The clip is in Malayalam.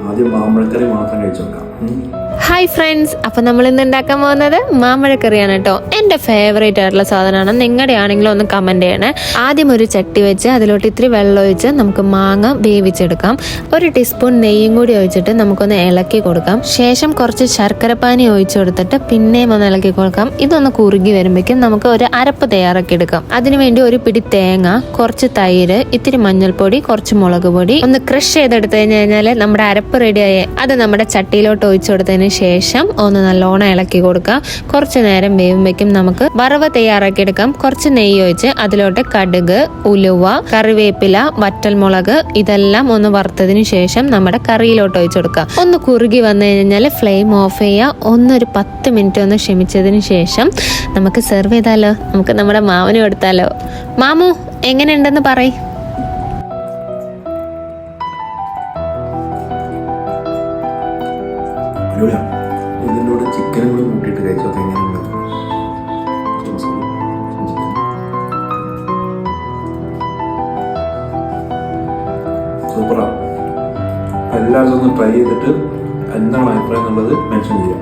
ആദ്യം മാമ്പഴക്കറി മാത്രം കഴിച്ചു നോക്കാം. ഹായ് ഫ്രണ്ട്സ്, അപ്പം നമ്മൾ ഇന്ന് ഉണ്ടാക്കാൻ പോകുന്നത് മാമ്പഴക്കറിയാണ് കേട്ടോ. എൻ്റെ ഫേവറേറ്റ് ആയിട്ടുള്ള സാധനമാണ്. നിങ്ങളുടെ ആണെങ്കിലും ഒന്ന് കമൻറ്റ് ചെയ്യണേ. ആദ്യം ഒരു ചട്ടി വെച്ച് അതിലോട്ട് ഇത്തിരി വെള്ളം ഒഴിച്ച് നമുക്ക് മാങ്ങ വേവിച്ചെടുക്കാം. ഒരു ടീസ്പൂൺ നെയ്യും കൂടി ഒഴിച്ചിട്ട് നമുക്കൊന്ന് ഇളക്കി കൊടുക്കാം. ശേഷം കുറച്ച് ശർക്കരപ്പാനി ഒഴിച്ചു കൊടുത്തിട്ട് പിന്നെയും ഒന്ന് ഇളക്കി കൊടുക്കാം. ഇതൊന്ന് കുറുകി വരുമ്പോഴേക്കും നമുക്ക് ഒരു അരപ്പ് തയ്യാറാക്കി എടുക്കാം. അതിനുവേണ്ടി ഒരു പിടി തേങ്ങ, കുറച്ച് തൈര്, ഇത്തിരി മഞ്ഞൾപ്പൊടി, കുറച്ച് മുളക് പൊടി ഒന്ന് ക്രഷ് ചെയ്തെടുത്തു കഴിഞ്ഞാൽ നമ്മുടെ അരപ്പ് റെഡിയായി. അത് നമ്മുടെ ചട്ടിയിലോട്ട് ഒഴിച്ചു കൊടുത്തതിന് ശേഷം ഒന്ന് നല്ലോണം ഇളക്കി കൊടുക്കുക. കുറച്ചു നേരം വേവുമ്പോഴേക്കും നമുക്ക് വറവ് തയ്യാറാക്കി എടുക്കാം. കുറച്ച് നെയ്യ് ഒഴിച്ച് അതിലോട്ട് കടുക്, ഉലുവ, കറിവേപ്പില, വറ്റൽമുളക് ഇതെല്ലാം ഒന്ന് വറുത്തതിന് ശേഷം നമ്മുടെ കറിയിലോട്ട് ഒഴിച്ചു കൊടുക്കുക. ഒന്ന് കുറുകി വന്നു കഴിഞ്ഞാൽ ഫ്ലെയിം ഓഫ് ചെയ്യുക. ഒന്നൊരു 10 മിനിറ്റ് ഒന്ന് ക്ഷമിച്ചതിന് ശേഷം നമുക്ക് സെർവ് ചെയ്താലോ. നമുക്ക് നമ്മുടെ മാമന് കൊടുത്താലോ. മാമു എങ്ങനെയുണ്ടെന്ന് പറയ്. ഇതിൻ്റെ കൂടെ ചിക്കനും കൂടി കൂട്ടിയിട്ട് കഴിച്ചോക്കെ എങ്ങനെയുണ്ട്? സൂപ്പറാണ്. എല്ലാവരും ഒന്ന് ട്രൈ ചെയ്തിട്ട് എന്താണ് അഭിപ്രായം എന്നുള്ളത് മെൻഷൻ ചെയ്യാം.